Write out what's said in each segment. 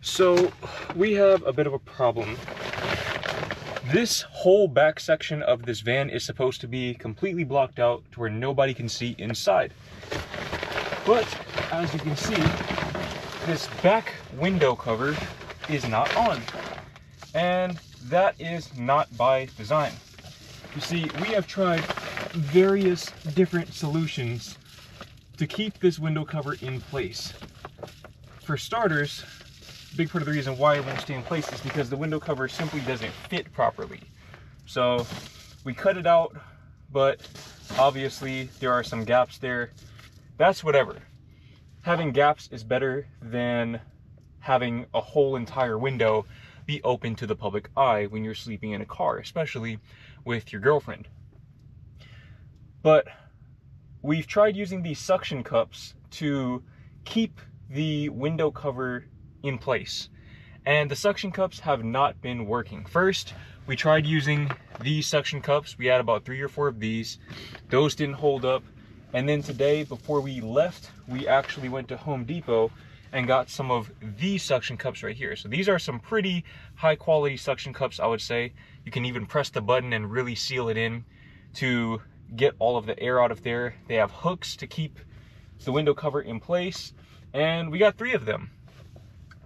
So we have a bit of a problem. This whole back section of this van is supposed to be completely blocked out to where nobody can see inside. But as you can see, this back window cover is not on. And that is not by design. You see, we have tried various different solutions to keep this window cover in place. For starters, a big part of the reason why it won't stay in place is because the window cover simply doesn't fit properly. So we cut it out, but obviously there are some gaps there. That's whatever. Having gaps is better than having a whole entire window be open to the public eye when you're sleeping in a car, especially with your girlfriend. But we've tried using these suction cups to keep the window cover in place, and the suction cups have not been working. First, we tried using these suction cups. We had about 3 or 4 of these. Those didn't hold up. And then today, before we left, we actually went to Home Depot and got some of these suction cups right here. So these are some pretty high quality suction cups, I would say. You can even press the button and really seal it in to get all of the air out of there. They have hooks to keep the window cover in place, and we got 3 of them.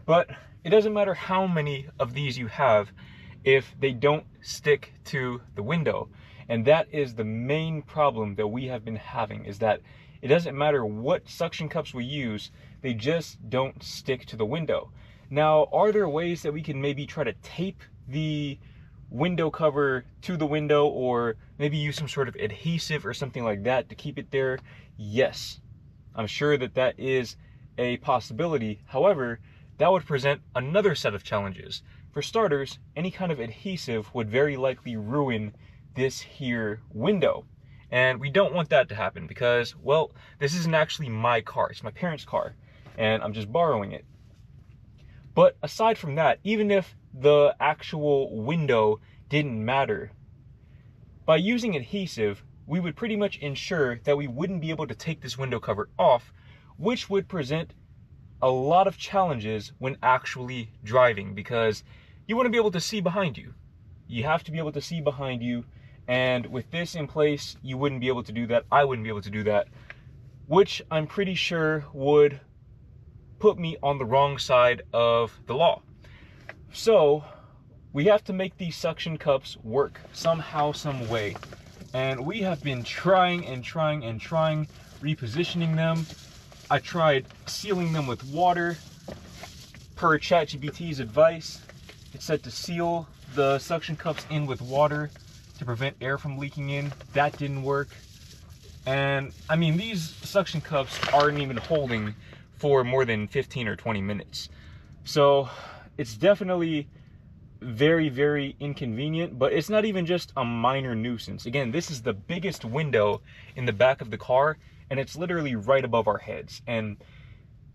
But it doesn't matter how many of these you have if they don't stick to the window. And that is the main problem that we have been having, is that it doesn't matter what suction cups we use, they just don't stick to the window. Now, are there ways that we can maybe try to tape the window cover to the window, or maybe use some sort of adhesive or something like that to keep it there? Yes, I'm sure that that is a possibility. However, that would present another set of challenges. For starters, any kind of adhesive would very likely ruin this here window. And we don't want that to happen because, well, this isn't actually my car, it's my parents' car, and I'm just borrowing it. But aside from that, even if the actual window didn't matter, by using adhesive, we would pretty much ensure that we wouldn't be able to take this window cover off, which would present a lot of challenges when actually driving, because you want to be able to see behind you. You have to be able to see behind you, and with this in place, you wouldn't be able to do that. I wouldn't be able to do that, which I'm pretty sure would put me on the wrong side of the law. So we have to make these suction cups work somehow, some way. And we have been trying and trying and trying, repositioning them. I tried sealing them with water. Per ChatGPT's advice, it said to seal the suction cups in with water to prevent air from leaking in. That didn't work. And I mean, these suction cups aren't even holding for more than 15 or 20 minutes. So it's definitely very, very inconvenient, but it's not even just a minor nuisance. Again, this is the biggest window in the back of the car, and it's literally right above our heads. And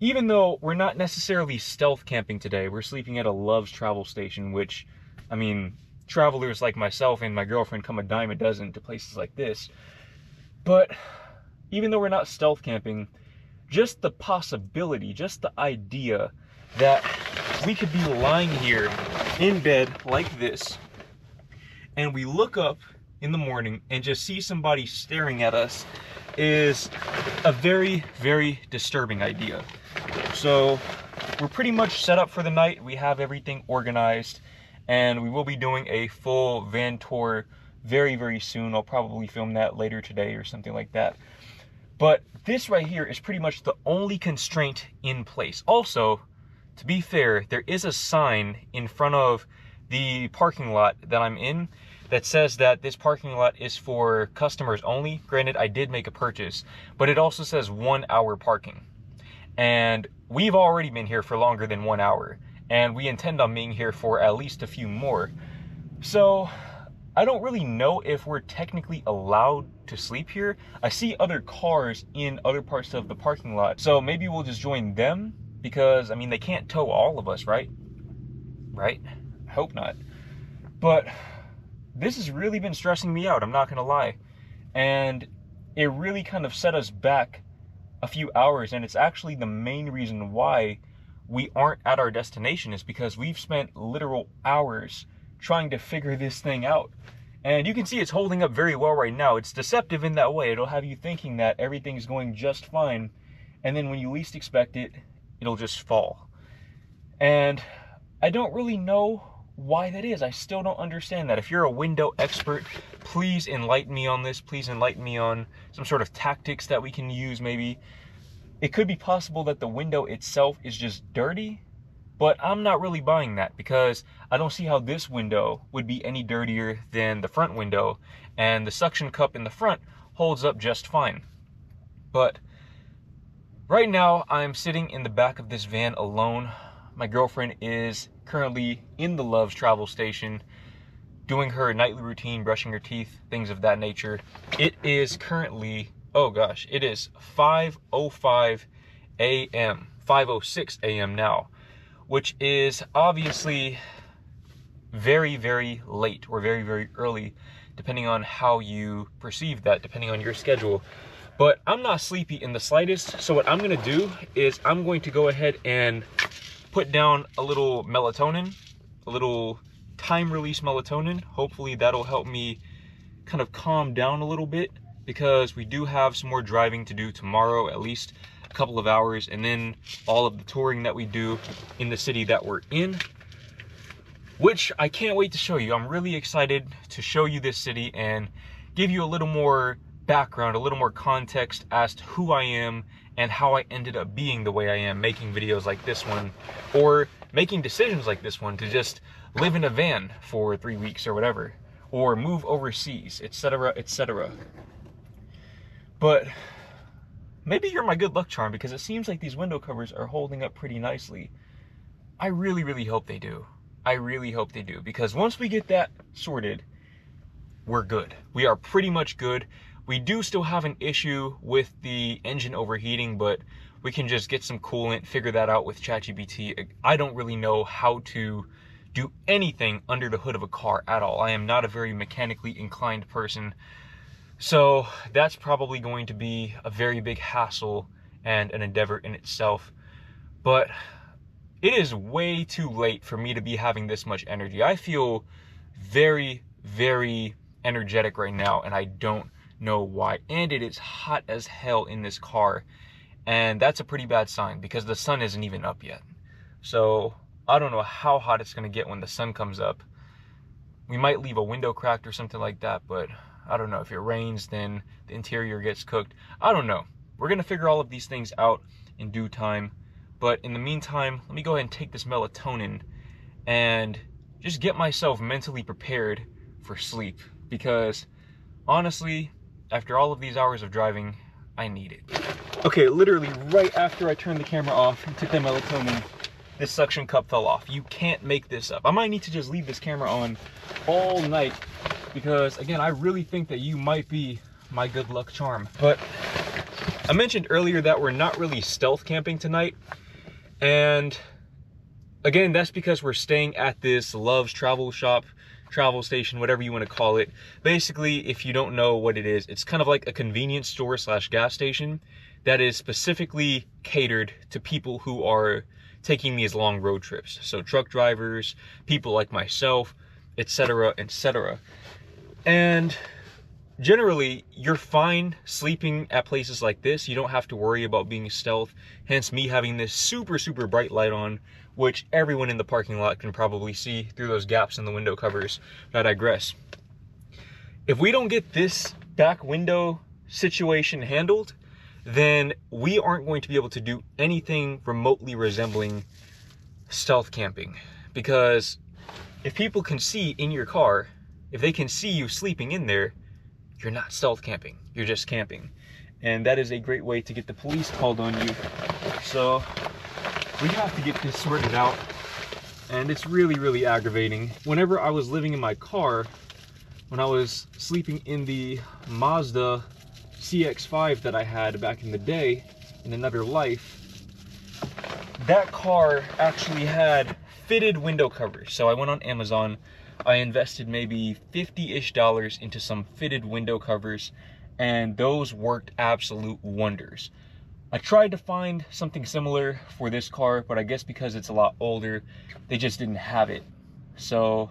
even though we're not necessarily stealth camping today, we're sleeping at a Love's travel station, which, I mean, travelers like myself and my girlfriend come a dime a dozen to places like this. But even though we're not stealth camping, just the possibility, just the idea that we could be lying here in bed like this, and we look up in the morning and just see somebody staring at us, is a very, very disturbing idea. So we're pretty much set up for the night. We have everything organized, and we will be doing a full van tour very, very soon. I'll probably film that later today or something like that. But this right here is pretty much the only constraint in place. Also, to be fair, there is a sign in front of the parking lot that I'm in that says that this parking lot is for customers only. Granted, I did make a purchase, but it also says 1 hour parking. And we've already been here for longer than 1 hour, and we intend on being here for at least a few more. So I don't really know if we're technically allowed to sleep here. I see other cars in other parts of the parking lot, so maybe we'll just join them, because I mean, they can't tow all of us, right? Right? I hope not. But this has really been stressing me out, I'm not gonna lie. And it really kind of set us back a few hours, and it's actually the main reason why we aren't at our destination is because we've spent literal hours trying to figure this thing out. And you can see it's holding up very well right now. It's deceptive in that way. It'll have you thinking that everything's going just fine, and then when you least expect it, it'll just fall. And I don't really know why that is. I still don't understand that. If you're a window expert, please enlighten me on this. Please enlighten me on some sort of tactics that we can use maybe. It could be possible that the window itself is just dirty, but I'm not really buying that because I don't see how this window would be any dirtier than the front window, and the suction cup in the front holds up just fine. But right now I'm sitting in the back of this van alone. My girlfriend is currently in the Love's travel station doing her nightly routine, brushing her teeth, things of that nature. It is currently, oh gosh, it is 5:05 a.m., 5:06 a.m. now, which is obviously very, very late or very, very early, depending on how you perceive that, depending on your schedule. But I'm not sleepy in the slightest, so what I'm gonna do is I'm going to go ahead and put down a little melatonin, a little time release melatonin. Hopefully that'll help me kind of calm down a little bit, because we do have some more driving to do tomorrow, at least a couple of hours, and then all of the touring that we do in the city that we're in, which I can't wait to show you. I'm really excited to show you this city and give you a little more background, a little more context as to who I am and how I ended up being the way I am, making videos like this one, or making decisions like this one to just live in a van for 3 weeks or whatever, or move overseas, etc., etc. But maybe you're my good luck charm, because it seems like these window covers are holding up pretty nicely. I really, really hope they do. I really hope they do, because once we get that sorted, we're good. We are pretty much good. We do still have an issue with the engine overheating, but we can just get some coolant, figure that out with ChatGPT. I don't really know how to do anything under the hood of a car at all. I am not a very mechanically inclined person. So that's probably going to be a very big hassle and an endeavor in itself. But it is way too late for me to be having this much energy. I feel very, very energetic right now, and I don't know why. And it is hot as hell in this car, and that's a pretty bad sign because the sun isn't even up yet. So I don't know how hot it's going to get when the sun comes up. We might leave a window cracked or something like that, but I don't know. If it rains, then the interior gets cooked. I don't know. We're going to figure all of these things out in due time. But in the meantime, let me go ahead and take this melatonin and just get myself mentally prepared for sleep, because honestly, after all of these hours of driving, I need it. Okay, literally right after I turned the camera off and took that melatonin, this suction cup fell off. You can't make this up. I might need to just leave this camera on all night, because again, I really think that you might be my good luck charm. But I mentioned earlier that we're not really stealth camping tonight, and again, that's because we're staying at this Love's travel shop, travel station, whatever you want to call it. Basically, if you don't know what it is, it's kind of like a convenience store slash gas station that is specifically catered to people who are taking these long road trips. So truck drivers, people like myself, etc., etc. And generally, you're fine sleeping at places like this. You don't have to worry about being stealth, hence me having this super, super bright light on, which everyone in the parking lot can probably see through those gaps in the window covers. But I digress. If we don't get this back window situation handled, then we aren't going to be able to do anything remotely resembling stealth camping. Because if people can see in your car, if they can see you sleeping in there, you're not stealth camping, you're just camping. And that is a great way to get the police called on you. So we have to get this sorted out, and it's really, really aggravating. Whenever I was living in my car, when I was sleeping in the Mazda CX-5 that I had back in the day, in another life, that car actually had fitted window covers. So I went on Amazon, I invested maybe $50-ish into some fitted window covers, and those worked absolute wonders. I tried to find something similar for this car, but I guess because it's a lot older, they just didn't have it. So,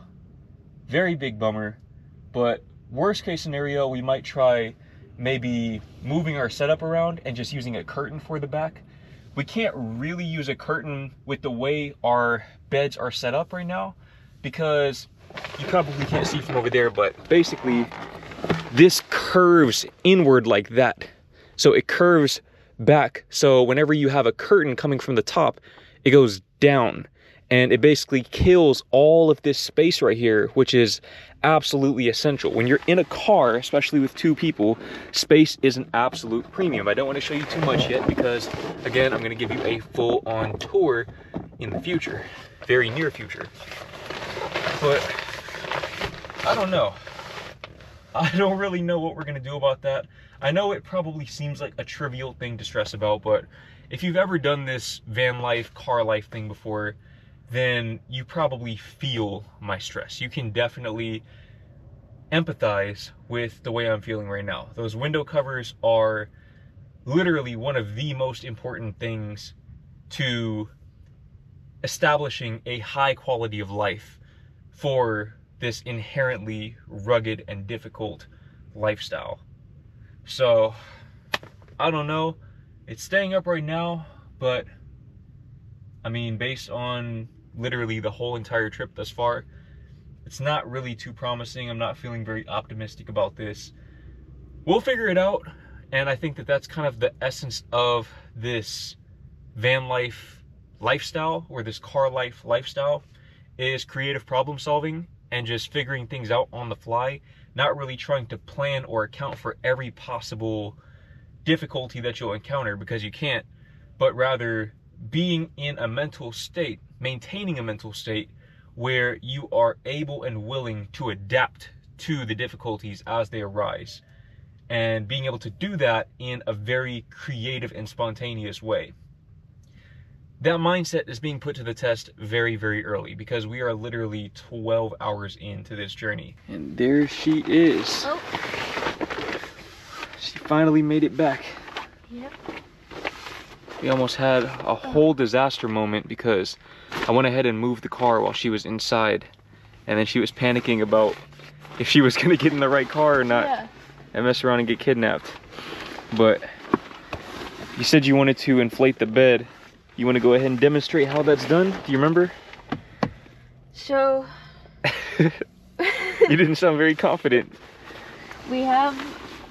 very big bummer. But worst case scenario, we might try maybe moving our setup around and just using a curtain for the back. We can't really use a curtain with the way our beds are set up right now, because you probably can't see from over there, but basically this curves inward like that. So it curves back. So whenever you have a curtain coming from the top, it goes down, and it basically kills all of this space right here, which is absolutely essential. When you're in a car, especially with two people, space is an absolute premium. I don't want to show you too much yet because, again, I'm going to give you a full-on tour in the future, very near future. But I don't know. I don't really know what we're going to do about that. I know it probably seems like a trivial thing to stress about, but if you've ever done this van life, car life thing before, then you probably feel my stress. You can definitely empathize with the way I'm feeling right now. Those window covers are literally one of the most important things to establishing a high quality of life for this inherently rugged and difficult lifestyle. So, I don't know. It's staying up right now, but I mean, based on literally the whole entire trip thus far, it's not really too promising. I'm not feeling very optimistic about this. We'll figure it out, and I think that that's kind of the essence of this van life lifestyle, or this car life lifestyle, is creative problem solving and just figuring things out on the fly, not really trying to plan or account for every possible difficulty that you'll encounter, because you can't, but rather being in a mental state, maintaining a mental state where you are able and willing to adapt to the difficulties as they arise, and being able to do that in a very creative and spontaneous way. That mindset is being put to the test very, very early, because we are literally 12 hours into this journey. And there she is. Oh. She finally made it back. Yep. We almost had a whole disaster moment because I went ahead and moved the car while she was inside, and then she was panicking about if she was gonna get in the right car or not, yeah, and mess around and get kidnapped. But you said you wanted to inflate the bed. You want to go ahead and demonstrate how that's done? Do you remember? So you didn't sound very confident. We have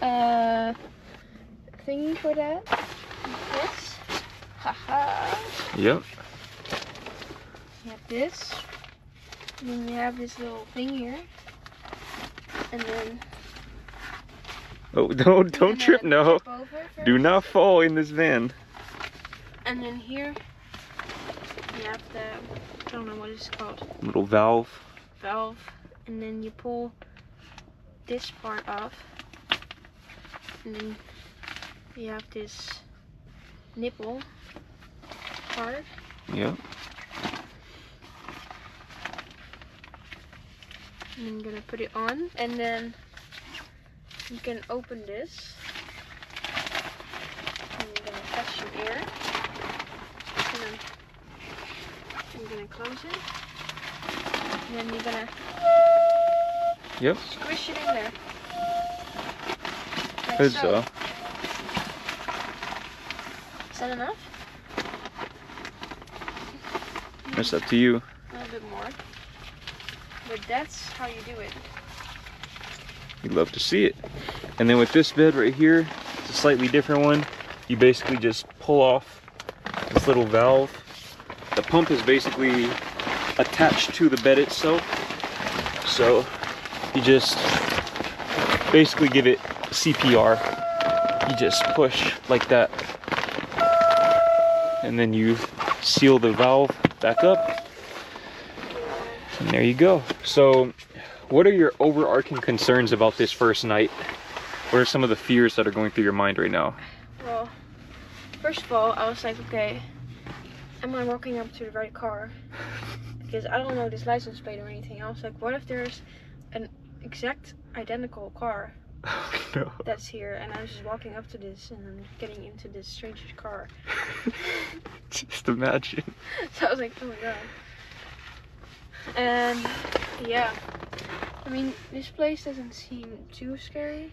a thingy for that. This. Haha. Yep. You have this. And then you have this little thing here. And then oh, don't trip now. Do not fall in this van. And then here you have the, I don't know what it's called. Little valve. Valve. And then you pull this part off. And then you have this nipple part. Yep. And I'm gonna put it on, and then you can open this. And you're gonna catch some air. And then you're gonna close it. And then you're gonna squish it in there. Like Good so. Is that enough? It's up to you. A little bit more. But that's how you do it. You'd love to see it. And then with this bed right here, it's a slightly different one. You basically just pull off this little valve. The pump is basically attached to the bed itself. So you just basically give it CPR. You just push like that. And then you seal the valve back up. And there you go. So what are your overarching concerns about this first night? What are some of the fears that are going through your mind right now? Well, first of all, I was like, okay, am I walking up to the right car? Because I don't know this license plate or anything. I was like, what if there's an exact identical car Oh, no. that's here, and I was just walking up to this and I'm getting into this stranger's car. Just imagine. So I was like, oh my god. And yeah, I mean, this place doesn't seem too scary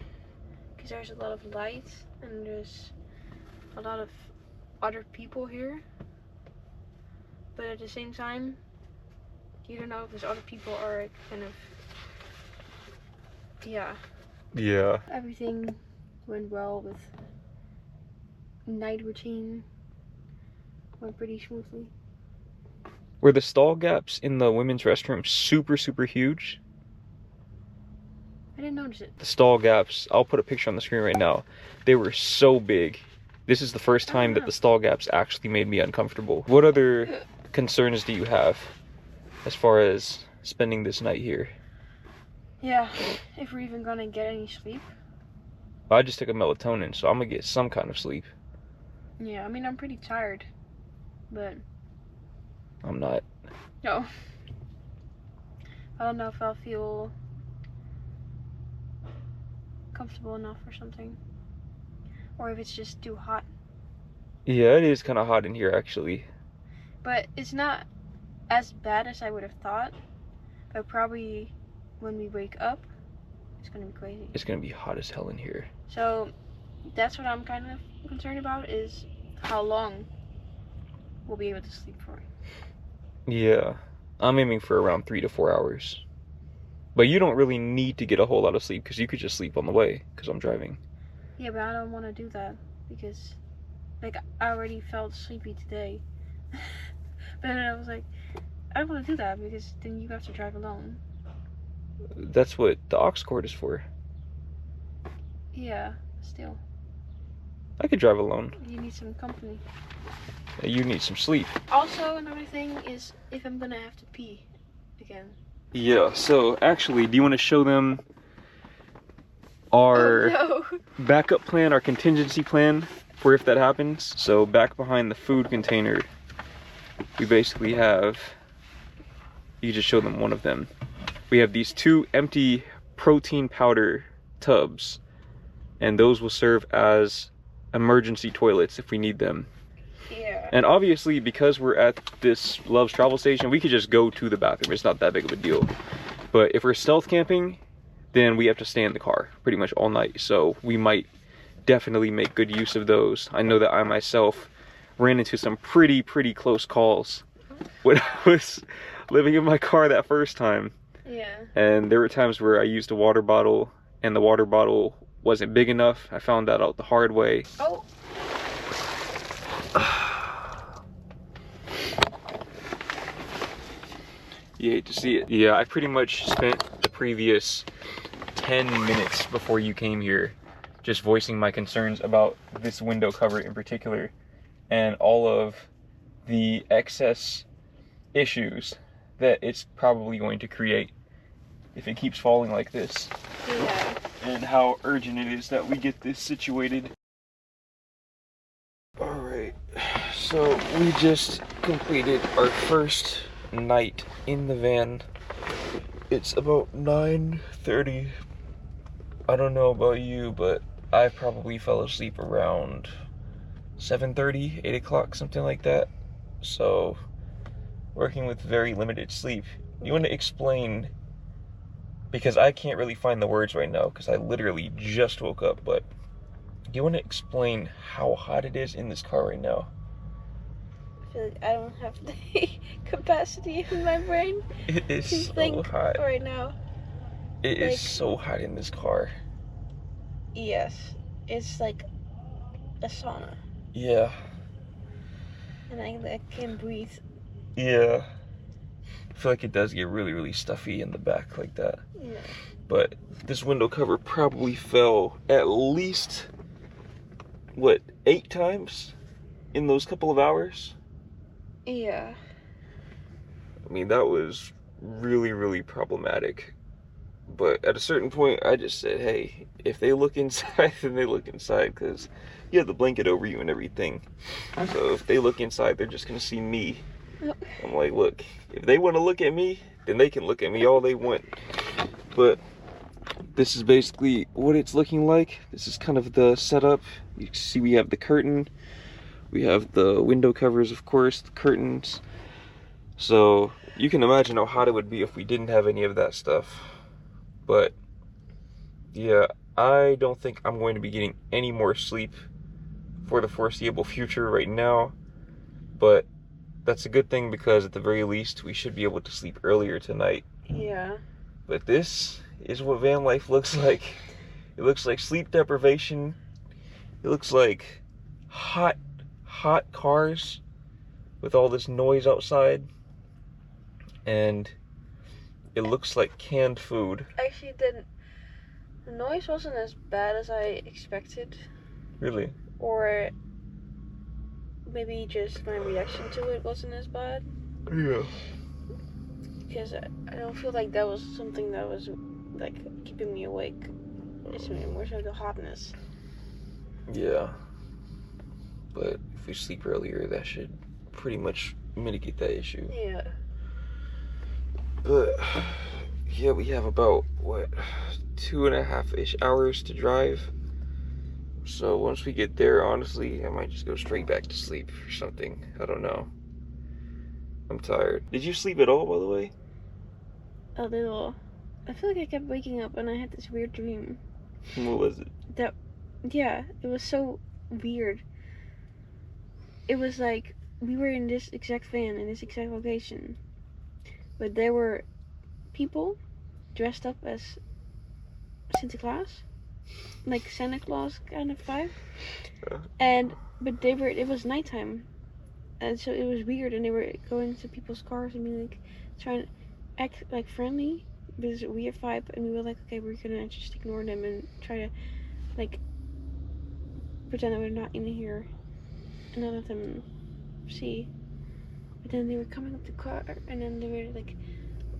because there's a lot of light and there's a lot of other people here. But at the same time, you don't know if those other people are kind of, yeah. Yeah. Everything went well with night routine. Went pretty smoothly. Were the stall gaps in the women's restroom super, super huge? I didn't notice it. The stall gaps, I'll put a picture on the screen right now. They were so big. This is the first time that the stall gaps actually made me uncomfortable. What other concerns do you have as far as spending this night here? Yeah, if we're even gonna get any sleep. I just took a melatonin, so I'm gonna get some kind of sleep. Yeah, I mean, I'm pretty tired, but I'm not. no. I don't know if I'll feel comfortable enough or something. Or if it's just too hot. Yeah, it is kind of hot in here, actually. But it's not as bad as I would have thought. But probably when we wake up, it's gonna be crazy. It's gonna be hot as hell in here. So that's what I'm kind of concerned about, is how long we'll be able to sleep for. Yeah, I'm aiming for around 3 to 4 hours. But you don't really need to get a whole lot of sleep because you could just sleep on the way because I'm driving. Yeah, but I don't want to do that because, like, I already felt sleepy today. But then I was like, I don't want to do that because then you have to drive alone. That's what the aux cord is for. Yeah, still. I could drive alone. You need some company. You need some sleep. Also, another thing is if I'm gonna have to pee again. Yeah, so actually, do you want to show them our backup plan, our contingency plan for if that happens? So back behind the food container, we basically have, you can just show them one of them. We have these 2 empty protein powder tubs, and those will serve as emergency toilets if we need them. Yeah. And obviously, because we're at this Love's travel station, we could just go to the bathroom. It's not that big of a deal. But if we're stealth camping, then we have to stay in the car pretty much all night. So we might definitely make good use of those. I know that I myself ran into some pretty close calls when I was living in my car that first time. Yeah. And there were times where I used a water bottle and the water bottle wasn't big enough. I found that out the hard way. Oh. You hate to see it. Yeah, I pretty much spent the previous 10 minutes before you came here just voicing my concerns about this window cover in particular and all of the excess issues that it's probably going to create if it keeps falling like this. Yeah. And how urgent it is that we get this situated. Alright, so we just completed our first night in the van. It's about 9:30. I don't know about you, but I probably fell asleep around 7:30, 8 o'clock, something like that. So, working with very limited sleep. You want to explain, because I can't really find the words right now because I literally just woke up, but do you want to explain how hot it is in this car right now? I feel like I don't have the capacity in my brain It is to so think hot. right now. It is Like, so hot in this car. yes, it's like a sauna, Yeah. and I can't breathe. Yeah. I feel like it does get really stuffy in the back like that. Yeah. But this window cover probably fell at least, what, 8 times in those couple of hours? Yeah. I mean, that was really problematic. But at a certain point, I just said, hey, if they look inside, then they look inside, because you have the blanket over you and everything. So if they look inside, they're just going to see me. I'm like, look, if they want to look at me, then they can look at me all they want. But this is basically what it's looking like. This is kind of the setup. You can see we have the curtain. We have the window covers, of course, the curtains. So you can imagine how hot it would be if we didn't have any of that stuff. But yeah, I don't think I'm going to be getting any more sleep for the foreseeable future right now. But that's a good thing, because at the very least we should be able to sleep earlier tonight. Yeah. But this is what van life looks like. It looks like sleep deprivation. It looks like hot cars with all this noise outside. And it looks like canned food. Actually, the noise wasn't as bad as I expected. Really? Or maybe just my reaction to it wasn't as bad. Yeah. Because I don't feel like that was something that was like keeping me awake. It's more so the hotness. Yeah. But if we sleep earlier, that should pretty much mitigate that issue. Yeah. But yeah, we have about, what, 2.5-ish hours to drive. So once we get there, honestly, I might just go straight back to sleep or something. I don't know. I'm tired. Did you sleep at all, by the way? A little. I feel like I kept waking up and I had this weird dream. What was it? Yeah, it was so weird. It was like we were in this exact van in this exact location, but there were people dressed up as Santa Claus, like Santa Claus kind of vibe. But it was nighttime, and so it was weird. And they were going to people's cars and being like trying to act like friendly. But it was a weird vibe, and we were like, okay, we're gonna just ignore them and try to like pretend that we're not in here and not let them see. But then they were coming up the car, and then they were like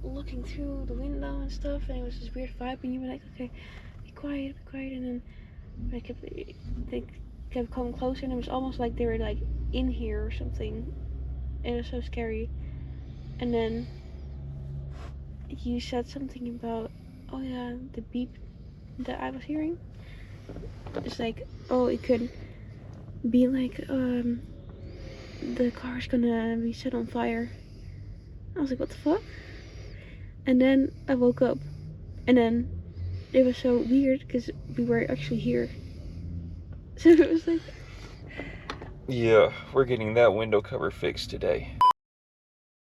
looking through the window and stuff, and it was this weird vibe, and you were like, okay, be quiet, and then they kept coming closer, and it was almost like they were like in here or something. It was so scary. And then you said something about, oh yeah, the beep that I was hearing. It's like, oh, it could be like the car's gonna be set on fire. I was like, what the fuck? And then I woke up, and then it was so weird because we were actually here. So it was like, Yeah, we're getting that window cover fixed today.